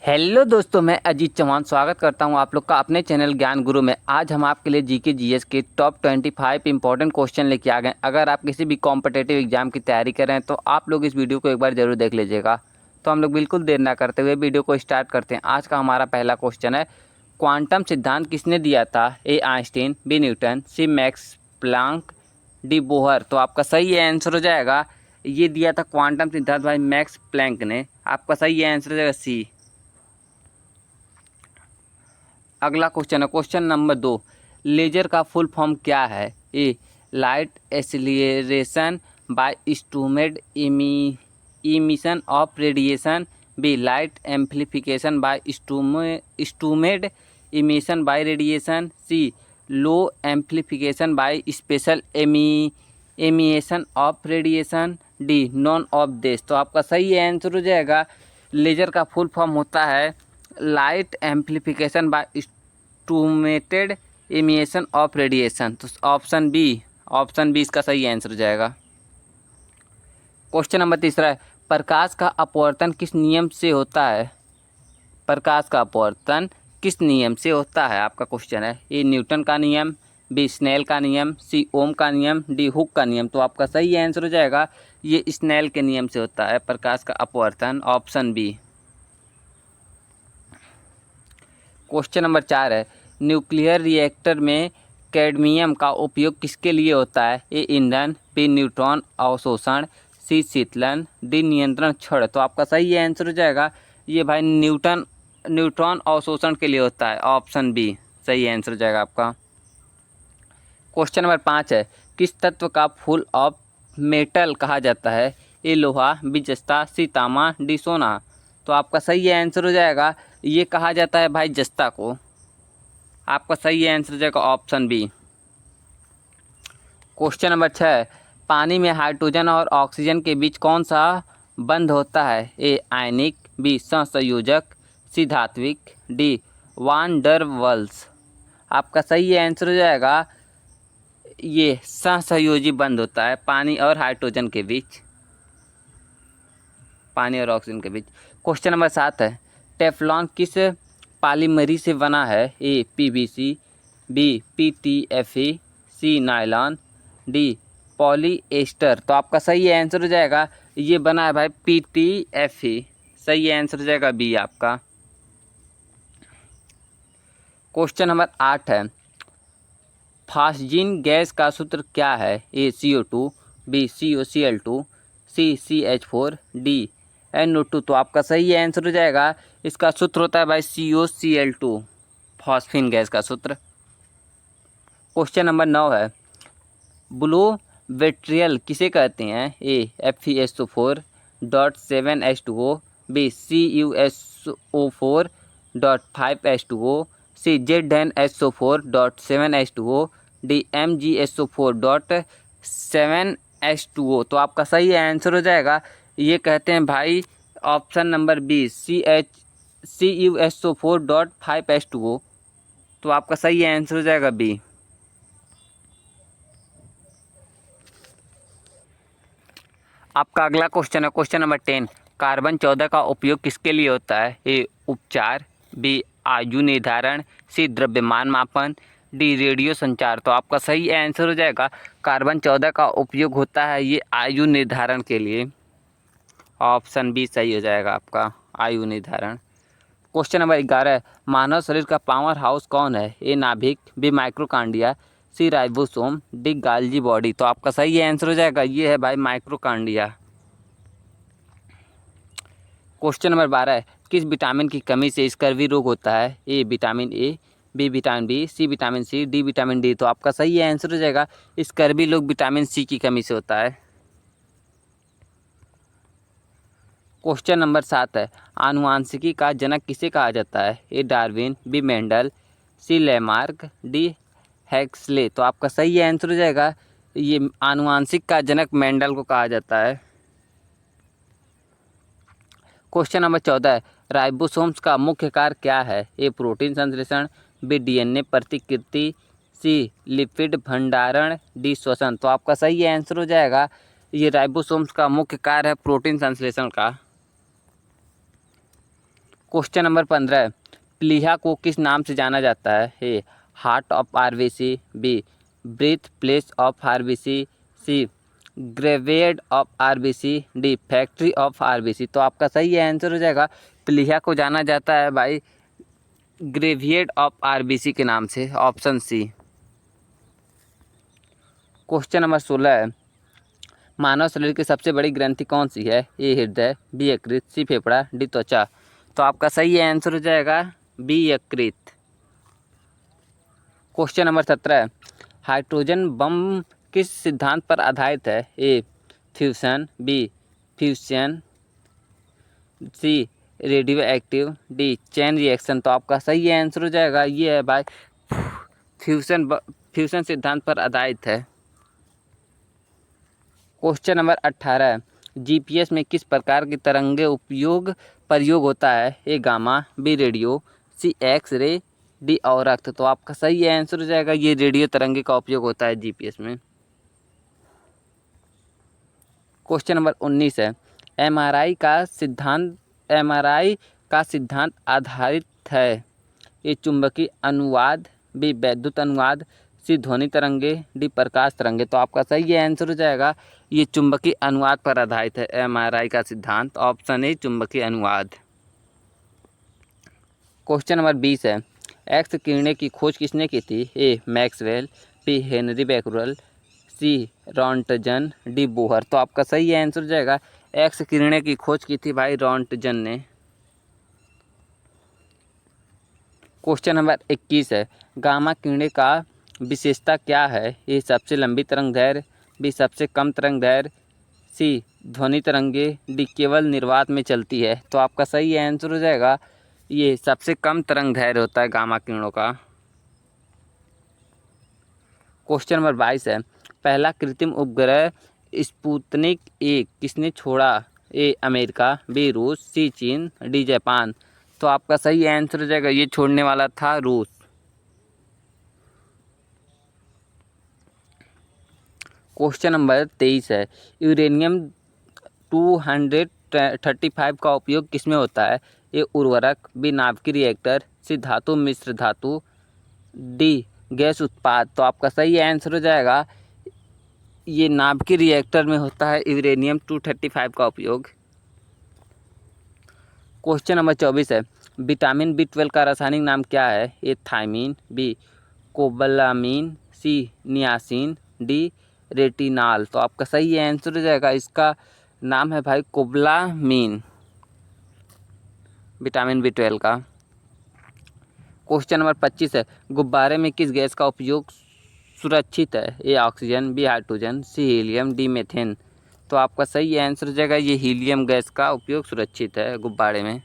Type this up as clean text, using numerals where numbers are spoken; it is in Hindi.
हेलो दोस्तों, मैं अजीत चौहान स्वागत करता हूं आप लोग का अपने चैनल ज्ञान गुरु में। आज हम आपके लिए जीके जीएस के टॉप 25 इंपॉर्टेंट क्वेश्चन लेके आ गए। अगर आप किसी भी कॉम्पिटिटिव एग्जाम की तैयारी कर रहे हैं तो आप लोग इस वीडियो को एक बार जरूर देख लीजिएगा। तो हम लोग बिल्कुल देर ना करते हुए वीडियो को स्टार्ट करते हैं। आज का हमारा पहला क्वेश्चन है, क्वांटम सिद्धांत किसने दिया था? ए Einstein, B Newton, C Max Planck, D Bohr. तो आपका सही आंसर हो जाएगा, ये दिया था क्वांटम सिद्धांत भाई मैक्स प्लैंक ने। आपका सही आंसर हो जाएगा सी। अगला क्वेश्चन है क्वेश्चन नंबर 2, लेजर का फुल फॉर्म क्या है? A light acceleration by instrument emission of radiation, B light amplification by instrument emission by radiation, C low amplification by special emission of radiation, D none of this. तो आपका सही आंसर हो जाएगा, लेजर का फुल फॉर्म होता है light amplification by instrumented emission of radiation. तो ऑप्शन बी इसका सही आंसर हो जाएगा। क्वेश्चन नंबर 3 है, प्रकाश का अपवर्तन किस नियम से होता है? प्रकाश का अपवर्तन किस नियम से होता है? आपका क्वेश्चन है। ए न्यूटन का नियम, बी स्नेल का नियम, सी ओम का नियम, डी हुक का नियम। तो आपका सही आंसर हो जाएगा, ये स्नेल के नियम से होता है प्रकाश का अपवर्तन, ऑप्शन बी। क्वेश्चन नंबर 4 है, न्यूक्लियर रिएक्टर में कैडमियम का उपयोग किसके लिए होता है? ए ईंधन, बी न्यूट्रॉन अवशोषण, सी शीतलन, डी नियंत्रण छड़। तो आपका सही आंसर हो जाएगा, ये भाई न्यूट्रॉन अवशोषण के लिए होता है, ऑप्शन बी सही आंसर हो जाएगा आपका। क्वेश्चन नंबर 5 है, किस तत्व का फुल ऑफ मेटल कहा जाता है? ए लोहा, बी जस्ता, सी तांबा, डी सोना। तो आपका सही आंसर हो जाएगा, ये कहा जाता है भाई जस्ता को। आपका सही आंसर हो जाएगा ऑप्शन बी। क्वेश्चन नंबर 6, पानी में हाइड्रोजन और ऑक्सीजन के बीच कौन सा बंध होता है? ए आयनिक, बी सहसंयोजक, सी धात्विक, डी वान डर वाल्स। आपका सही आंसर हो जाएगा, ये सहसंयोजी बंध होता है पानी और हाइड्रोजन के बीच, पानी और ऑक्सीजन के बीच। क्वेश्चन नंबर 7 है, टेफ्लॉन किस पॉलीमरी से बना है? ए पीवीसी, बी पीटीएफई, सी नायलॉन, डी पॉलीएस्टर। तो आपका सही आंसर हो जाएगा, ये बना है भाई पीटीएफई। सही आंसर हो जाएगा बी आपका। क्वेश्चन नंबर 8 है, फास्जिन गैस का सूत्र क्या है? ए CO2, बी COCl2, सी CH4, डी NO2। तो आपका सही आंसर हो जाएगा, इसका सूत्र होता है भाई COCl2, फास्फिन गैस का सूत्र। क्वेश्चन नंबर 9 है, ब्लू विट्रियल किसे कहते हैं? ए FeSO4.7H2O, बी CuSO4.5H2O, सी ZnSO4.7H2O, डी MgSO4.7H2O। तो आपका सही आंसर हो जाएगा, ये कहते हैं भाई ऑप्शन नंबर बी CuSO4.5H2O। तो आपका सही आंसर हो जाएगा बी। आपका अगला क्वेश्चन है क्वेश्चन नंबर 10, कार्बन 14 का उपयोग किसके लिए होता है? ए उपचार, बी आयु निर्धारण, सी द्रव्यमान मापन, डी रेडियो संचार। तो आपका सही आंसर हो जाएगा, कार्बन 14 का उपयोग होता है ये आयु निर्धारण के लिए, ऑप्शन बी सही हो जाएगा आपका, आयु निर्धारण। क्वेश्चन नंबर 11, मानव शरीर का पावर हाउस कौन है? ए नाभिक, बी माइक्रोकांडिया, सी राइबोसोम, डी गाल्जी बॉडी। तो आपका सही आंसर हो जाएगा, ये है भाई माइक्रोकांडिया। क्वेश्चन नंबर 12, किस विटामिन की कमी से स्कर्वी रोग होता है? A vitamin A, B vitamin B, C vitamin C, D vitamin D. तो आपका सही आंसर हो जाएगा, स्कर्वी रोग विटामिन सी की कमी से होता है। क्वेश्चन नंबर 7 है, आनुवांशिकी का जनक किसे कहा जाता है? ए डार्विन, बी मेंडल, सी लेमार्क, डी हैक्सले। तो आपका सही आंसर हो जाएगा, ये आनुवांशिक का जनक मेंडल को कहा जाता है। क्वेश्चन नंबर 14 है, राइबोसोम्स का मुख्य कार्य क्या है? ए प्रोटीन संश्लेषण, बी DNA प्रतिकृति, सी लिपिड भंडारण, डी श्वसन। तो आपका सही आंसर हो जाएगा, ये राइबोसोम्स का मुख्य कार्य है प्रोटीन संश्लेषण का। क्वेश्चन नंबर 15, प्लीहा को किस नाम से जाना जाता है? A heart of RBC, B breath place of RBC, C graveyard of RBC, D factory of RBC. तो आपका सही आंसर हो जाएगा, प्लीहा को जाना जाता है भाई ग्रेविएड ऑफ आरबीसी के नाम से, ऑप्शन सी। क्वेश्चन नंबर 16 है, मानव शरीर की सबसे बड़ी ग्रंथि कौन सी है? ए हृदय, बी यकृत, सी फेफड़ा, डी त्वचा। तो आपका सही आंसर हो जाएगा बी यकृत। क्वेश्चन नंबर 17 है, हाइड्रोजन बम किस सिद्धांत पर आधारित है? A fusion, B fusion, C radioactive, D chain reaction. तो आपका सही आंसर हो जाएगा ये है भाई फ्यूशन सिद्धांत पर आधारित है। क्वेश्चन नंबर 18 है, जीपीएस में किस प्रकार की तरंगे प्रयोग होता है? ए गामा, बी रेडियो, सी एक्स रे, डी अवरक्त। तो आपका सही आंसर हो जाएगा ये रेडियो तरंगे का उपयोग होता है जीपीएस में। क्वेश्चन नंबर 19 है, एमआरआई का सिद्धांत आधारित है? ए चुंबकीय अनुवाद, बी वैद्युत अनुवाद, सी ध्वनि तरंगे, डी प्रकाश तरंगे। तो आपका सही आंसर हो जाएगा ये चुंबकीय अनुवाद पर आधारित है एमआरआई का सिद्धांत, ऑप्शन ए चुंबकीय अनुवाद। क्वेश्चन नंबर 20 है, एक्स किरणें की खोज किसने की थी? ए मैक्सवेल, बी हेनरी बैक्यूरेल, सी रॉन्टजन, डी बोहर। तो आपका सही आंसर हो जाएगा एक्स किरणें की खोज की थी भाई रॉन्टजन ने। क्वेश्चन नंबर 21 है, गामा किरणें का विशेषता क्या है? ए सबसे लंबी तरंग दैर्घ्य, बी सबसे कम तरंग दैर्घ्य, सी ध्वनि तरंगे, डी केवल निर्वात में चलती है। तो आपका सही आंसर हो जाएगा ये सबसे कम तरंग दैर्घ्य होता है गामा किरणों का। क्वेश्चन नंबर 22 है, पहला कृत्रिम उपग्रह स्पुतनिक ए किसने छोड़ा? ए अमेरिका, बी रूस, सी चीन, डी जापान। तो आपका सही आंसर हो जाएगा ये छोड़ने वाला था रूस। क्वेश्चन नंबर 23 है, यूरेनियम 235 का उपयोग किसमें होता है? ए उर्वरक, बी नाभिकीय रिएक्टर, सी धातु मिश्र धातु, डी गैस उत्पाद। तो आपका सही आंसर हो जाएगा ये नाभिकीय रिएक्टर में होता है यूरेनियम 235 का उपयोग। क्वेश्चन नंबर 24 है, विटामिन B12 का रासायनिक नाम क्या है? ए थायमीन, बी कोबलामीन, सी नियासिन, डी रेटिनाल। तो आपका सही आंसर हो जाएगा इसका नाम है भाई कोबलामीन, विटामिन B12 का। क्वेश्चन नंबर 25 है, गुब्बारे में किस गैस का उपयोग सुरक्षित है? A oxygen, B hydrogen, C helium, D methane. तो आपका सही आंसर हो जाएगा ये हीलियम गैस का उपयोग सुरक्षित है गुब्बारे में।